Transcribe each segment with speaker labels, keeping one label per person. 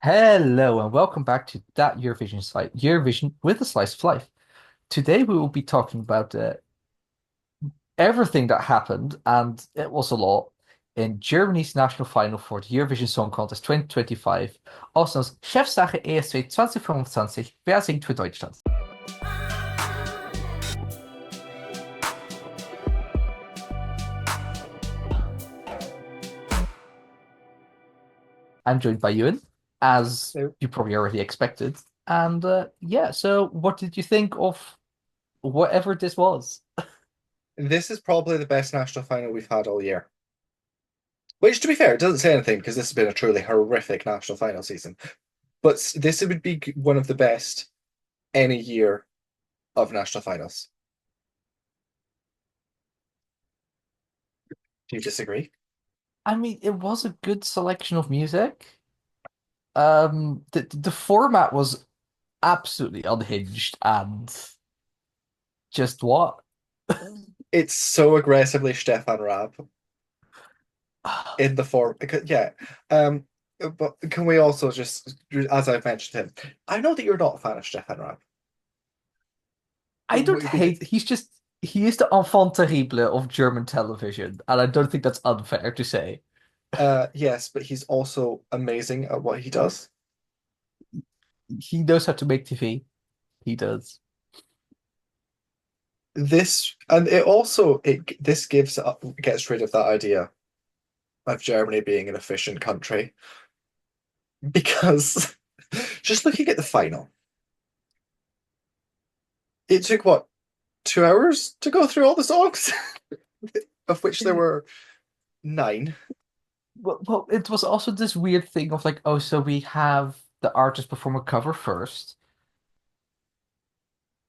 Speaker 1: Hello and welcome back to that Eurovision site, Eurovision with a slice of life. Today we will be talking about everything that happened, and it was a lot, in Germany's national final for the Eurovision Song Contest 2025, also als Chefsache ESC 2025, wer singt für Deutschland? I'm joined by Ewan, as
Speaker 2: So
Speaker 1: you probably already expected. And yeah, so what did you think of whatever this was?
Speaker 2: this is probably the best national final we've had all year. Which, to be fair, it doesn't say anything because this has been a truly horrific national final season. But this would be one of the best any year of national finals. Do you disagree?
Speaker 1: I mean, it was a good selection of music. The format was absolutely unhinged and just what?
Speaker 2: It's so aggressively Stefan Raab in the form. Because, yeah. Um, but can we also just, as I've mentioned him, I know that you're not a fan of Stefan Raab.
Speaker 1: I don't
Speaker 2: Because,
Speaker 1: hate. He is the enfant terrible of German television, and I don't think that's unfair to say.
Speaker 2: yes, but he's also amazing at what he does.
Speaker 1: He knows how to make TV. He does.
Speaker 2: This and it also it this gives up gets rid of that idea of Germany being an efficient country because just looking at the final, it took what 2 hours to go through all the songs, of which there were nine.
Speaker 1: Well, it was also this weird thing of like, oh, so we have the artist perform a cover first,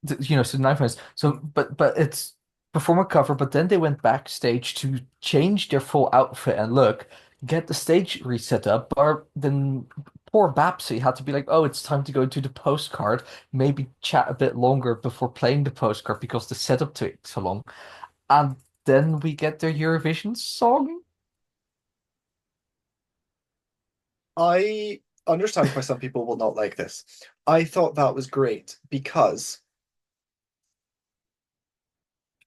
Speaker 1: so 9 minutes. So, but it's perform a cover, but then they went backstage to change their full outfit and look, get the stage reset up. Or then poor Babsy had to be like, oh, it's time to go to the postcard, maybe chat a bit longer before playing the postcard because the setup took so long. And then we get their Eurovision song.
Speaker 2: I understand why some people will not like this. I thought that was great because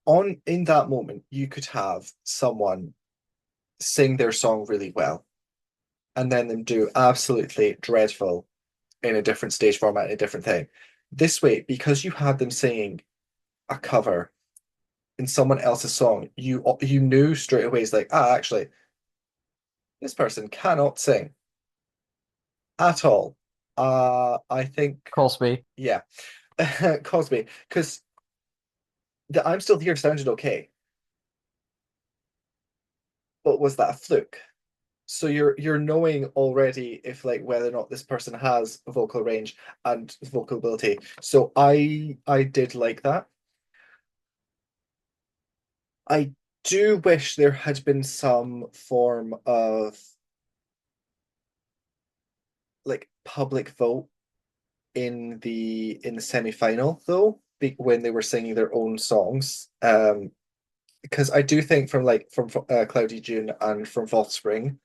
Speaker 2: on in that moment you could have someone sing their song really well and then them do absolutely dreadful in a different stage format, a different thing. This way, because you had them singing a cover in someone else's song, you knew straight away. It's like, actually, this person cannot sing at all. I think,
Speaker 1: Crosby.
Speaker 2: yeah, Cosby, because the "I'm Still Here" sounded okay, but was that a fluke? So you're knowing already if like whether or not this person has vocal range and vocal ability. So I did like that. I do wish there had been some form of like public vote in the semi-final though, when they were singing their own songs. Because I do think from Cloudy June and from False Spring,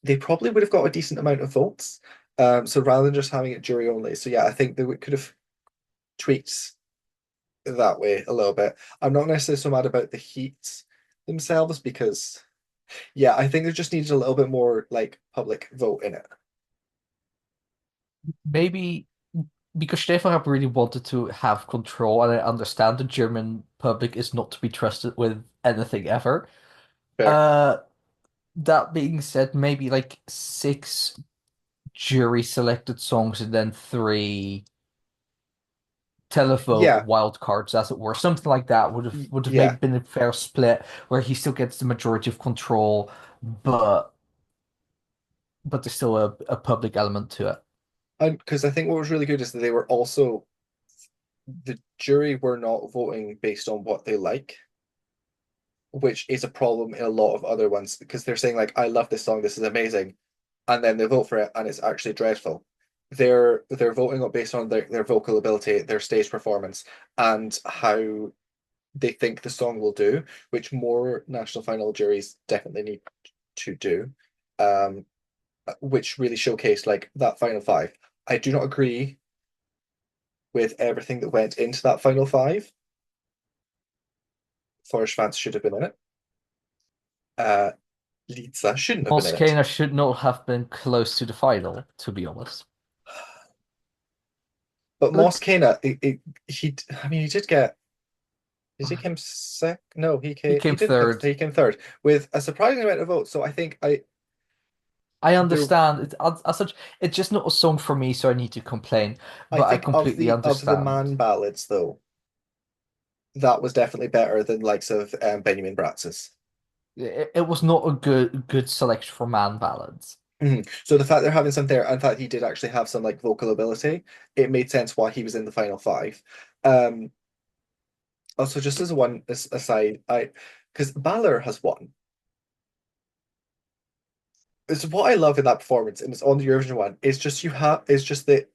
Speaker 2: they probably would have got a decent amount of votes. So rather than just having it jury only, so yeah, I think could have tweaked that way a little bit. I'm not necessarily so mad about the heat themselves because yeah, I think there just needs a little bit more like public vote in it.
Speaker 1: Maybe because Stefan really wanted to have control, and I understand the German public is not to be trusted with anything ever.
Speaker 2: Fair.
Speaker 1: Uh, that being said, maybe like six jury selected songs and then three televote
Speaker 2: Yeah,
Speaker 1: wild cards, as it were. Something like that would have maybe
Speaker 2: yeah.
Speaker 1: been a fair split where he still gets the majority of control, but there's still a public element to it.
Speaker 2: And because I think what was really good is that they were also the jury were not voting based on what they like, which is a problem in a lot of other ones because they're saying like, "I love this song, this is amazing," and then they vote for it and it's actually dreadful. They're voting on based on their vocal ability, their stage performance, and how they think the song will do, which more national final juries definitely need to do. Um, which really showcased like that final five. I do not agree with everything that went into that final five. Forest Fans should have been in it. Uh, Lisa shouldn't have been in it.
Speaker 1: Moscona should not have been close to the final, to be honest.
Speaker 2: But Moss
Speaker 1: Like
Speaker 2: Kena, I mean, he did get. Did he came sec? No,
Speaker 1: he
Speaker 2: he
Speaker 1: came
Speaker 2: didn't come.
Speaker 1: third.
Speaker 2: He came third with a surprising amount of votes. So I think I
Speaker 1: I
Speaker 2: there
Speaker 1: understand it as such. It's just not a song for me, so I need to complain.
Speaker 2: I
Speaker 1: But I
Speaker 2: think
Speaker 1: completely
Speaker 2: of the
Speaker 1: understand.
Speaker 2: man ballads though, that was definitely better than likes of Benjamin Bratz's.
Speaker 1: It was not a good selection for man ballads.
Speaker 2: So the fact they're having some there, and the fact he did actually have some like vocal ability, it made sense why he was in the final five. Um, Also, just as one aside, I because Balor has won. It's what I love in that performance, and it's on the Eurovision one. It's just you have. It's just that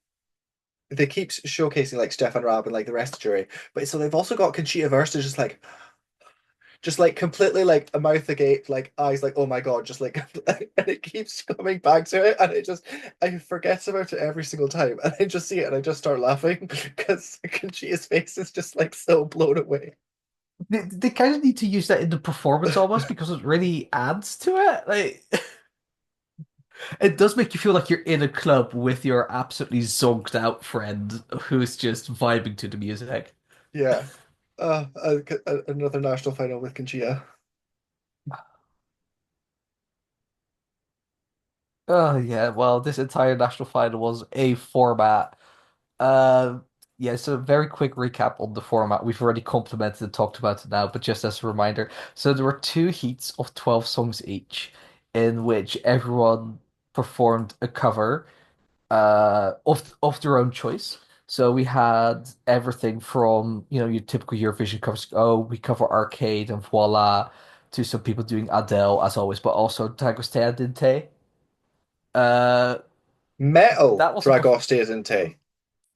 Speaker 2: they keep showcasing like Stefan Raab and like the rest of the jury, but so they've also got Conchita Wurst just like completely like a mouth agape, like eyes like oh my god, just like and it keeps coming back to it, and it just I forget about it every single time, and I just see it and I just start laughing because Conchita's face is just like so blown away.
Speaker 1: They kind of need to use that in the performance almost because it really adds to it. Like it does make you feel like you're in a club with your absolutely zonked out friend who's just vibing to the music.
Speaker 2: Yeah. Another national final with Conchita.
Speaker 1: Oh yeah, well, this entire national final was a format. Uh, yeah, so very quick recap on the format. We've already complimented and talked about it now, but just as a reminder, so there were two heats of 12 songs each, in which everyone performed a cover of their own choice. So we had everything from, your typical Eurovision covers, oh, we cover Arcade and Voila, to some people doing Adele as always, but also Dragostea Dinte. Uh,
Speaker 2: Metal
Speaker 1: that was a
Speaker 2: Dragostea Dinte.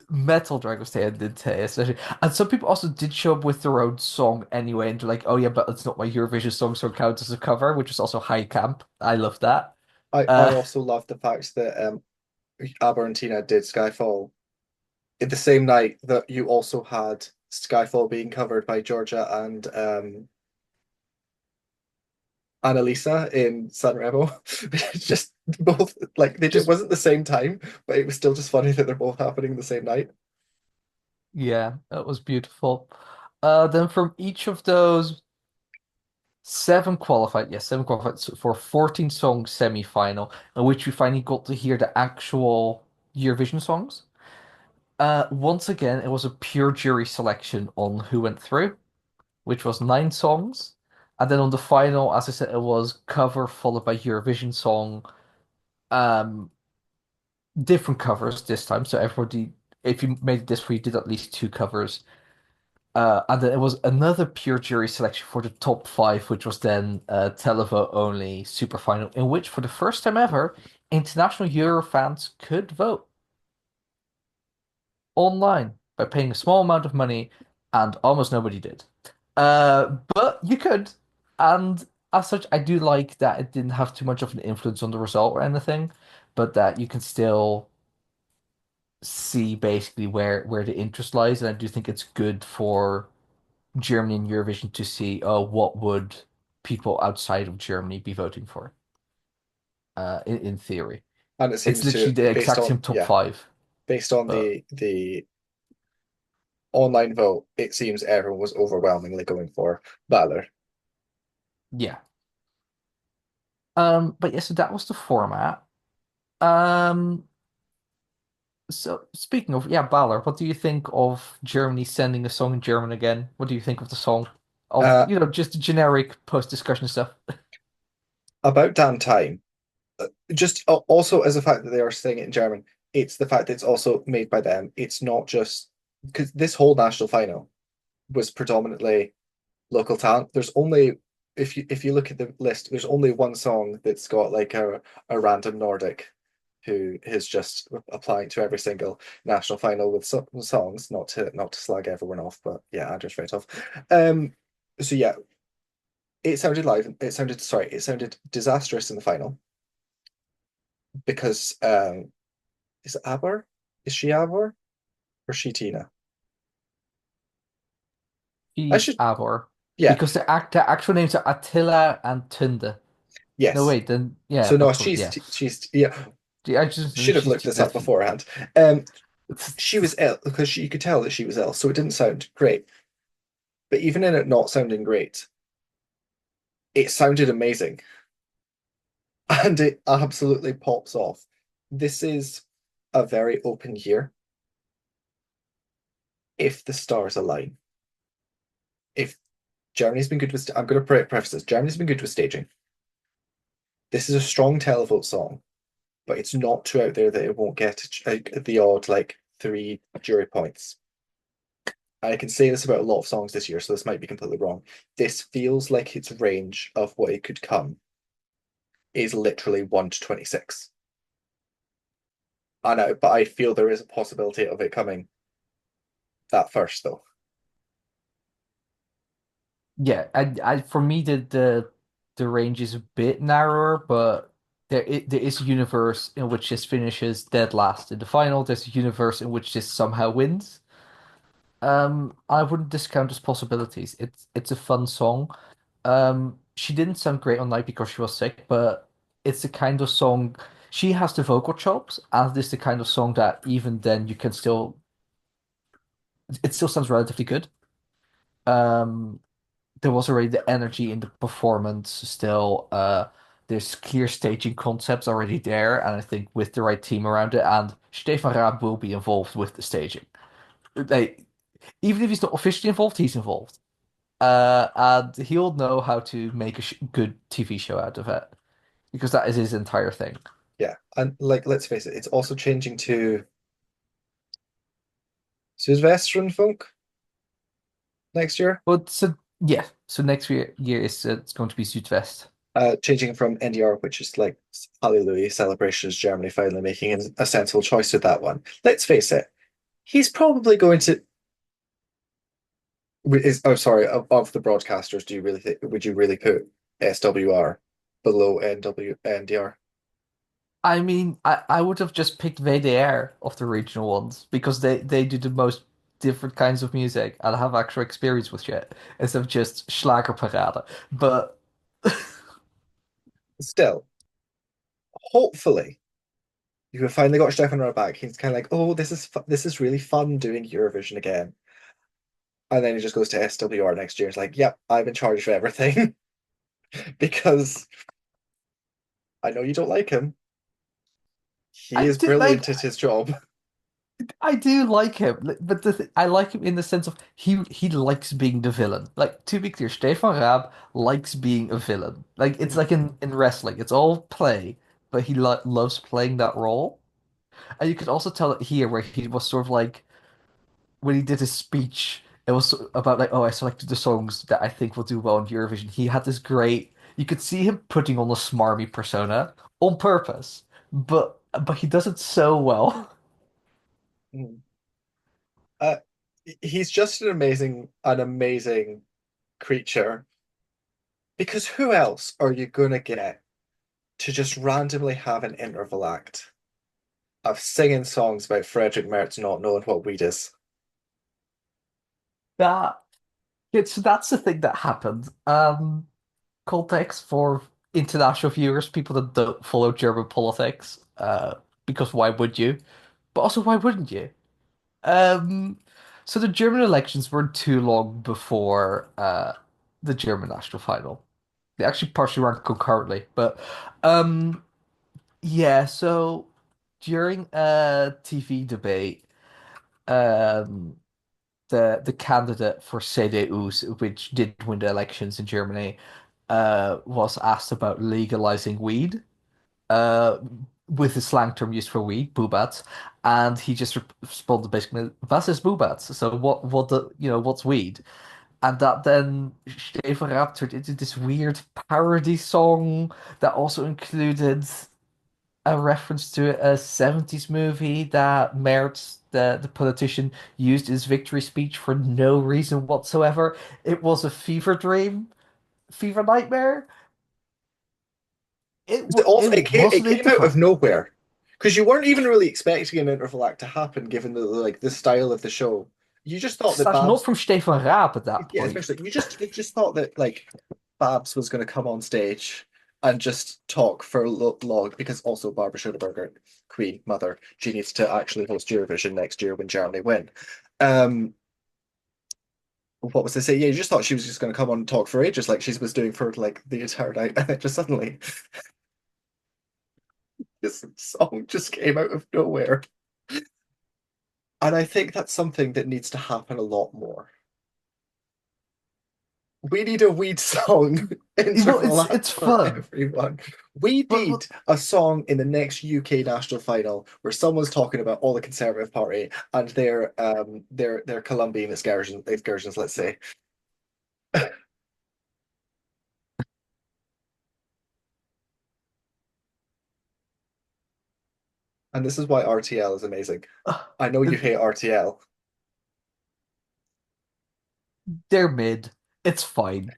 Speaker 1: metal Dragostea Dinte, especially. And some people also did show up with their own song anyway, and they're like, oh yeah, but it's not my Eurovision song, so it counts as a cover, which is also high camp. I love that.
Speaker 2: I
Speaker 1: Uh,
Speaker 2: also love the fact that Abor and Tynna did Skyfall in the same night that you also had Skyfall being covered by Georgia and Annalisa in Sanremo. It's just both like it
Speaker 1: just
Speaker 2: wasn't the same time, but it was still just funny that they're both happening the same night.
Speaker 1: Yeah, that was beautiful. Then from each of those, seven qualified for a 14 song semi-final, in which we finally got to hear the actual Eurovision songs. Once again, it was a pure jury selection on who went through, which was 9 songs. And then on the final, as I said, it was cover followed by Eurovision song. Um, Different covers this time. So everybody, if you made it this way, you did at least 2 covers. And then it was another pure jury selection for the top five, which was then televote only super final, in which for the first time ever, international Euro fans could vote online by paying a small amount of money, and almost nobody did. But you could, and as such, I do like that it didn't have too much of an influence on the result or anything, but that you can still see basically where the interest lies, and I do think it's good for Germany and Eurovision to see, oh, what would people outside of Germany be voting for? In theory,
Speaker 2: And it
Speaker 1: it's
Speaker 2: seems to
Speaker 1: literally the
Speaker 2: based
Speaker 1: exact
Speaker 2: on
Speaker 1: same top five.
Speaker 2: based on
Speaker 1: But
Speaker 2: the online vote, it seems everyone was overwhelmingly going for Balor.
Speaker 1: yeah, but yeah, so that was the format. Um, so speaking of Balor, what do you think of Germany sending a song in German again? What do you think of the song? Of
Speaker 2: Uh,
Speaker 1: just generic post-discussion stuff.
Speaker 2: about damn time. Just also as the fact that they are saying it in German, it's the fact that it's also made by them. It's not just because this whole national final was predominantly local talent. There's only if you look at the list, there's only one song that's got like a random Nordic who is just applying to every single national final with songs. Not to slag everyone off, but yeah, Andrew straight off. Um, so yeah, it sounded live. It sounded disastrous in the final. because is it Abor? Is she Abor or she Tina? I
Speaker 1: She's
Speaker 2: should
Speaker 1: Abor.
Speaker 2: yeah,
Speaker 1: Because the actual names are Attila and Tynda. No,
Speaker 2: yes.
Speaker 1: wait, then yeah,
Speaker 2: So no,
Speaker 1: that's what, yeah.
Speaker 2: she's yeah.
Speaker 1: I just
Speaker 2: Should have
Speaker 1: she's
Speaker 2: looked this up beforehand. She was ill because you could tell that she was ill, so it didn't sound great. But even in it not sounding great, it sounded amazing, and it absolutely pops off. This is a very open year if the stars align. If Germany's been good with, I'm going to preface this. Germany's been good with staging. This is a strong televote song, but it's not too out there that it won't get the odd like three jury points. I can say this about a lot of songs this year, so this might be completely wrong. This feels like its range of what it could come is literally 1 to 26. I know, but I feel there is a possibility of it coming that first, though.
Speaker 1: yeah. I for me the range is a bit narrower, but there is a universe in which this finishes dead last in the final. There's a universe in which this somehow wins. I wouldn't discount those possibilities. It's a fun song. She didn't sound great on night because she was sick, but it's the kind of song she has the vocal chops, and this the kind of song that even then you can still it still sounds relatively good. Um, there was already the energy in the performance still. There's clear staging concepts already there, and I think with the right team around it, and Stefan Raab will be involved with the staging. Like, even if he's not officially involved, he's involved. And he'll know how to make a sh good TV show out of it because that is his entire thing.
Speaker 2: Yeah, and like let's face it, it's also changing to Südwestern Funk next year.
Speaker 1: But so yeah, so next year is it's going to be Südwest.
Speaker 2: Changing from NDR, which is like Hallelujah celebrations, Germany finally making a sensible choice with that one. Let's face it, he's probably going to. Is oh sorry, of the broadcasters, do you really think would you really put SWR below NDR?
Speaker 1: I mean, I would have just picked VDR of the regional ones because they do the most different kinds of music and have actual experience with shit instead of just Schlagerparade. But
Speaker 2: Still, hopefully, you have finally got Stefan Raab back. He's kind of like, oh, this is really fun doing Eurovision again, and then he just goes to SWR next year. It's like, yep, I'm in charge of everything because I know you don't like him. He
Speaker 1: I
Speaker 2: is
Speaker 1: do like
Speaker 2: brilliant at his job.
Speaker 1: I do like him, but I like him in the sense of he likes being the villain. Like to be clear, Stefan Raab likes being a villain. Like it's like in wrestling, it's all play, but he lo loves playing that role. And you could also tell it here where he was sort of like when he did his speech, it was about like, oh, I selected the songs that I think will do well in Eurovision. He had this great, you could see him putting on a smarmy persona on purpose, but he does it so well.
Speaker 2: Mm. Uh, he's just an amazing creature. Because who else are you gonna get to just randomly have an interval act of singing songs about Frederick Mertz not knowing what weed is?
Speaker 1: That so that's the thing that happened. Context for international viewers, people that don't follow German politics, because why would you? But also, why wouldn't you? Um, so the German elections weren't too long before the German national final. They actually partially ran concurrently, but um, yeah. So during a TV debate, um, the candidate for CDU, which did win the elections in Germany, was asked about legalizing weed, uh, with the slang term used for weed, boobats, and he just responded basically, "Was ist boobats?" So what's weed? And that then Stefan Raab turned into this weird parody song that also included a reference to a 70s movie that Merz, the politician, used his victory speech for no reason whatsoever. It was a fever dream, fever nightmare.
Speaker 2: Also,
Speaker 1: it
Speaker 2: it
Speaker 1: wasn't
Speaker 2: came out of
Speaker 1: interval.
Speaker 2: nowhere because you weren't even really expecting an interval act to happen, given the style of the show. You just thought that
Speaker 1: Slash not
Speaker 2: Babs,
Speaker 1: from Stefan Raab at that
Speaker 2: yeah,
Speaker 1: point.
Speaker 2: especially you just thought that like Babs was going to come on stage and just talk for a long because also Barbara Schöneberger, Queen Mother, she needs to actually host Eurovision next year when Germany win. Um, what was I say? Yeah, you just thought she was just going to come on and talk for ages, like she was doing for like the entire night, and then just suddenly this song just came out of nowhere. And I think that's something that needs to happen a lot more. We need a weed song interval act
Speaker 1: It's
Speaker 2: for
Speaker 1: fun.
Speaker 2: everyone. We
Speaker 1: But
Speaker 2: need a song in the next UK national final where someone's talking about all the Conservative Party and their Colombian excursions, let's say. And this is why RTL is amazing. I know you hate RTL.
Speaker 1: they're mid. It's fine.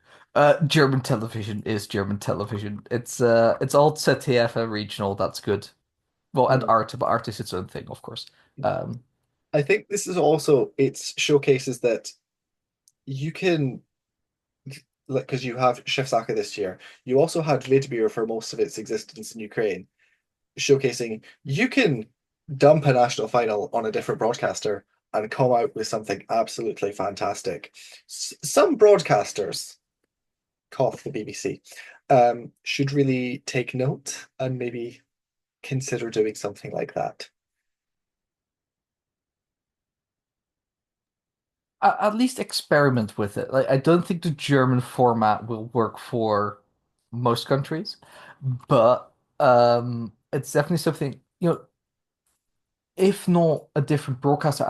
Speaker 1: German television is German television. It's all ZDF and regional. That's good. Well, and
Speaker 2: Mm.
Speaker 1: art, but art is its own thing, of course. Um,
Speaker 2: I think this is also it showcases that you can like because you have Chefsache this year. You also had Vidmir for most of its existence in Ukraine, showcasing you can dump a national final on a different broadcaster and come out with something absolutely fantastic. Some broadcasters, cough the BBC, should really take note and maybe consider doing something like that.
Speaker 1: at least experiment with it. Like, I don't think the German format will work for most countries, but it's definitely something, if not a different broadcaster,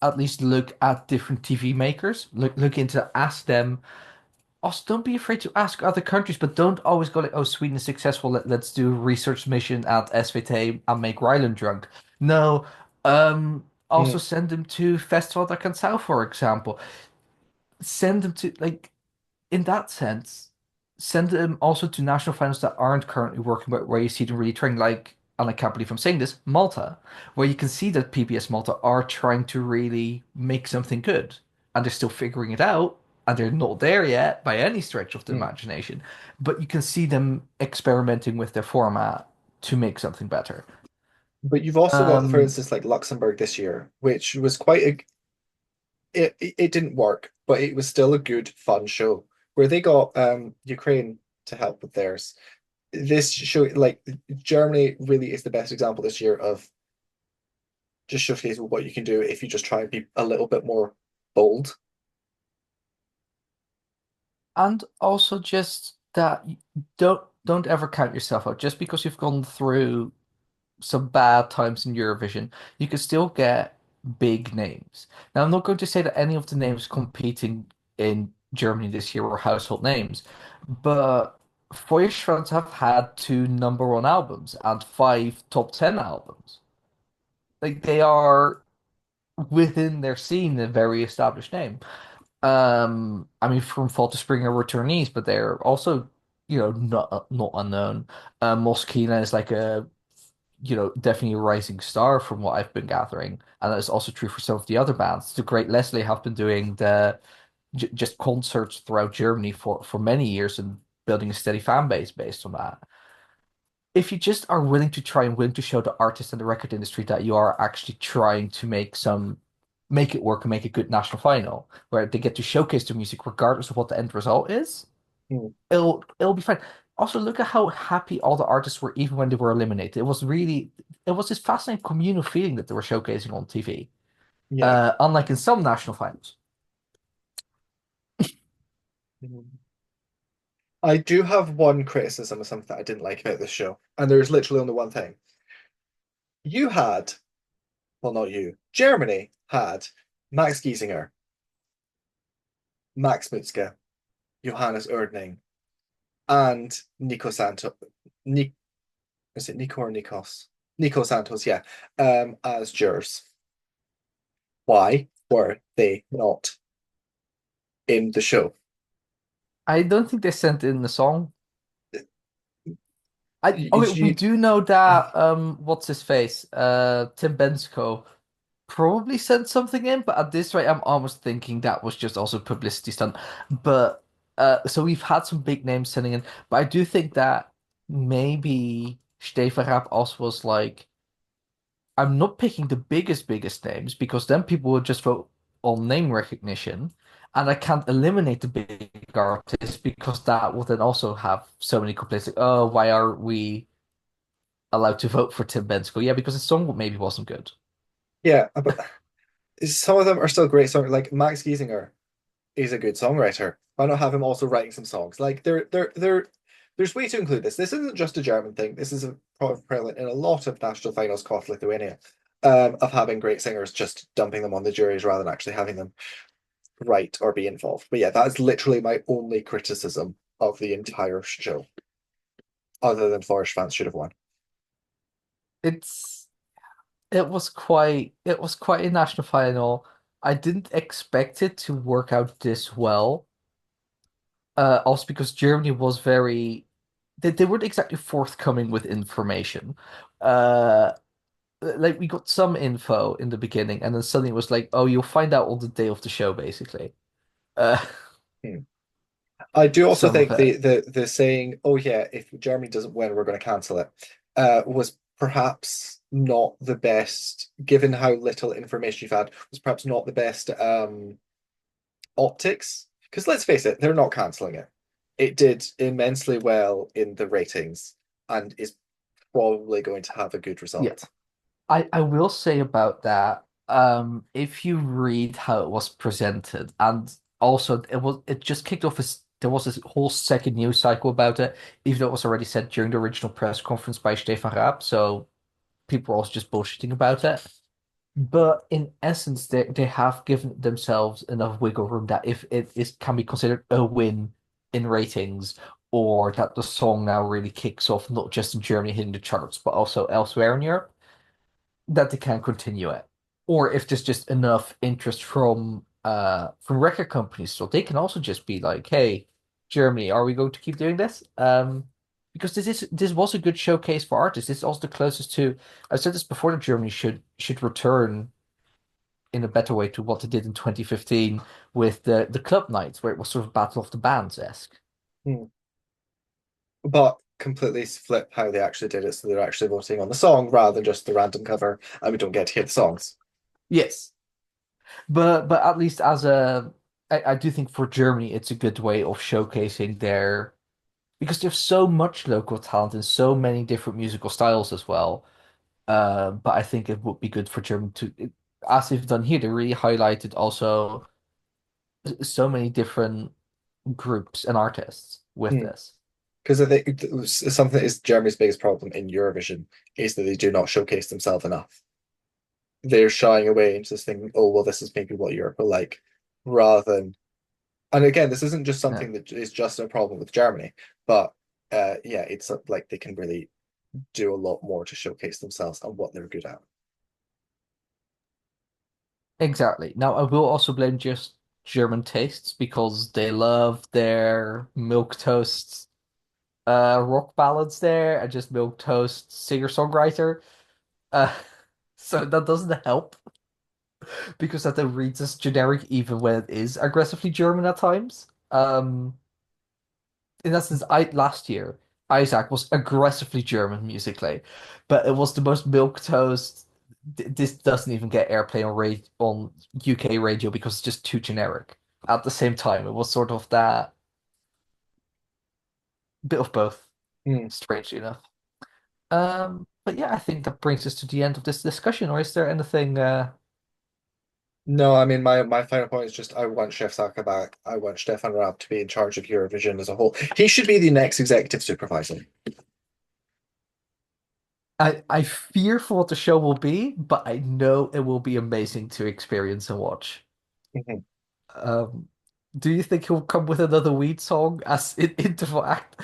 Speaker 1: at least look at different TV makers. Look into ask them. Also, don't be afraid to ask other countries, but don't always go like, "Oh, Sweden is successful. Let's do a research mission at SVT and make Ryland drunk." No, also
Speaker 2: Mm.
Speaker 1: send them to Festival that Can South, for example. Send them to like in that sense, send them also to national finals that aren't currently working, but where you see them really trying, like, and I can't believe I'm saying this, Malta, where you can see that PBS Malta are trying to really make something good, and they're still figuring it out, and they're not there yet by any stretch of the
Speaker 2: Mm.
Speaker 1: imagination, but you can see them experimenting with their format to make something better.
Speaker 2: But you've also got, for
Speaker 1: Um,
Speaker 2: instance, like Luxembourg this year, which was quite a it didn't work, but it was still a good, fun show where they got Ukraine to help with theirs. This show, like Germany, really is the best example this year of just showcasing what you can do if you just try and be a little bit more bold.
Speaker 1: and also just that don't ever count yourself out just because you've gone through some bad times in Eurovision, you could still get big names. Now, I'm not going to say that any of the names competing in Germany this year were household names, but Feuerschwanz have had two number 1 albums and five top 10 albums. Like they are within their scene a very established name. I mean, from Fall to Spring are returnees, but they're also, not unknown. Moskina is like definitely a rising star from what I've been gathering, and that is also true for some of the other bands. The Great Leslie have been doing the j just concerts throughout Germany for many years and building a steady fan base based on that. If you just are willing to try and willing to show the artists and the record industry that you are actually trying to make it work and make a good national final where they get to showcase their music regardless of what the end result is,
Speaker 2: Mm,
Speaker 1: it'll be fine. Also, look at how happy all the artists were even when they were eliminated. It was this fascinating communal feeling that they were showcasing on TV.
Speaker 2: yeah.
Speaker 1: Unlike in some national finals.
Speaker 2: Mm. I do have one criticism of something that I didn't like about this show, and there's literally only one thing. You had, well, not you, Germany had Max Giesinger, Max Mutzke, Johannes Erdning, and Nico Santos. Ni is it Nico or Nikos? Nico Santos, yeah, as jurors. Why were they not in the show?
Speaker 1: I don't think they sent in the song. Okay, we
Speaker 2: You,
Speaker 1: do know that what's his face? Tim Bensko probably sent something in, but at this rate I'm almost thinking that was just also publicity stunt. But so we've had some big names sending in, but I do think that maybe Stefan Raab also was like, I'm not picking the biggest names because then people will just vote on name recognition, and I can't eliminate the big artists because that will then also have so many complaints like, oh, why are we allowed to vote for Tim Bensko? Yeah, because his song maybe wasn't good.
Speaker 2: yeah, but some of them are still great songs. Like Max Giesinger is a good songwriter. Why not have him also writing some songs? Like there's way to include this. This isn't just a German thing. This is a prevalent in a lot of national finals across Lithuania, of having great singers just dumping them on the juries rather than actually having them write or be involved. But yeah, that is literally my only criticism of the entire show, other than Forest fans should have won.
Speaker 1: It's it was quite a national final. I didn't expect it to work out this well. Also because Germany was they weren't exactly forthcoming with information. Uh like we got some info in the beginning and then suddenly it was like, oh, you'll find out on the day of the show, basically. Uh
Speaker 2: Hmm. I do also
Speaker 1: some of
Speaker 2: think
Speaker 1: it.
Speaker 2: the saying, "Oh yeah, if Germany doesn't win, we're going to cancel it," was perhaps not the best, given how little information you've had. Was perhaps not the best optics. Because let's face it, they're not canceling it. It did immensely well in the ratings and is probably going to have a good
Speaker 1: Yeah.
Speaker 2: result.
Speaker 1: I will say about that, if you read how it was presented, and also it just kicked off as there was this whole second news cycle about it, even though it was already said during the original press conference by Stefan Raab, so people were also just bullshitting about it. But in essence, they have given themselves enough wiggle room that if it is can be considered a win in ratings, or that the song now really kicks off not just in Germany hitting the charts, but also elsewhere in Europe that they can continue it. Or if there's just enough interest from record companies, so they can also just be like, hey, Germany, are we going to keep doing this? Because this was a good showcase for artists. This is also the closest to I've said this before that Germany should return in a better way to what they did in 2015 with the club nights, where it was sort of Battle of the Bands-esque.
Speaker 2: Hmm. But completely flip how they actually did it, so they're actually voting on the song rather than just the random cover, and we don't get to hear the songs.
Speaker 1: Yes. But at least I do think for Germany it's a good way of showcasing their because there's so much local talent and so many different musical styles as well. But I think it would be good for Germany as they've done here, they really highlighted also so many different groups and artists with
Speaker 2: Hmm.
Speaker 1: this.
Speaker 2: Because I think something that is Germany's biggest problem in Eurovision is that they do not showcase themselves enough. They're shying away into this thing, oh, well, this is maybe what Europe are like, rather than, and again, this isn't just
Speaker 1: Yeah,
Speaker 2: something that is just a problem with Germany, but yeah, it's like they can really do a lot more to showcase themselves and what they're good at.
Speaker 1: exactly. Now I will also blame just German tastes because they love their milk toast rock ballads there and just milk toast singer-songwriter. Uh, so that doesn't help because that then reads as generic even when it is aggressively German at times. In essence, I last year Isaac was aggressively German musically, but it was the most milquetoast. This doesn't even get airplay on UK radio because it's just too generic. At the same time, it was sort of that bit of both,
Speaker 2: Hmm.
Speaker 1: strangely enough. But yeah, I think that brings us to the end of this discussion. Or is there anything?
Speaker 2: No, I mean my final point is just I want Chef Saka back. I want Stefan Raab to be in charge of Eurovision as a whole. He should be the next executive supervisor.
Speaker 1: I fear for what the show will be, but I know it will be amazing to experience and watch.
Speaker 2: Mhm.
Speaker 1: Um, do you think he'll come with another weed song as in interval act?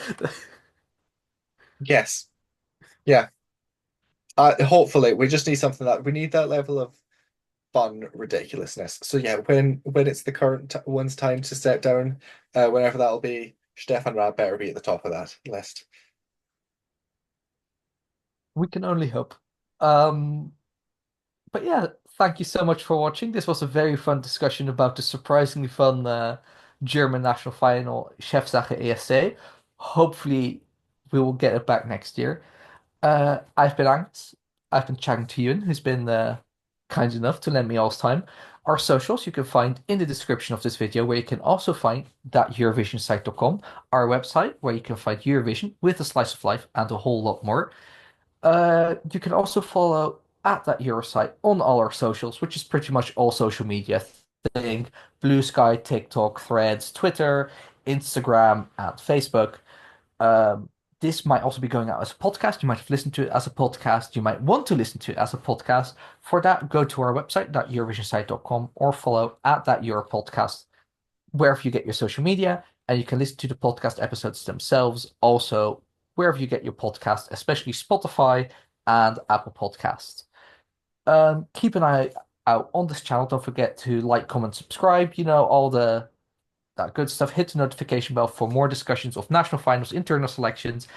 Speaker 2: Yes. Yeah. Hopefully, we just need something that we need that level of fun ridiculousness. So yeah, when it's the current one's time to step down, whenever that'll be, Stefan Raab better be at the top of that list.
Speaker 1: We can only hope. Um, but yeah, thank you so much for watching. This was a very fun discussion about the surprisingly fun German national final Chefsache ESC. Hopefully, we will get it back next year. I've been Angus. I've been chatting to Euan, who's been kind enough to lend me all his time. Our socials you can find in the description of this video, where you can also find that EurovisionSite.com, our website, where you can find Eurovision with a slice of life and a whole lot more. You can also follow at that Eurosite on all our socials, which is pretty much all social media. Think Blue Sky, TikTok, Threads, Twitter, Instagram, and Facebook. Um, this might also be going out as a podcast. You might have listened to it as a podcast. You might want to listen to it as a podcast. For that, go to our website, EurovisionSite.com, or follow at that Euro podcast wherever you get your social media, and you can listen to the podcast episodes themselves also wherever you get your podcast, especially Spotify and Apple Podcasts. Keep an eye out on this channel. Don't forget to like, comment, subscribe. All the that good stuff. Hit the notification bell for more discussions of national finals, internal selections.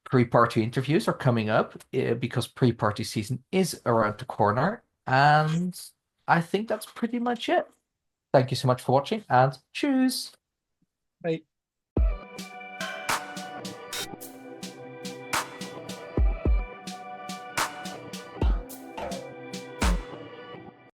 Speaker 1: Pre-party interviews are coming up because pre-party season is around the corner. And I think that's pretty much it. Thank you so much for watching and choose.
Speaker 2: Right.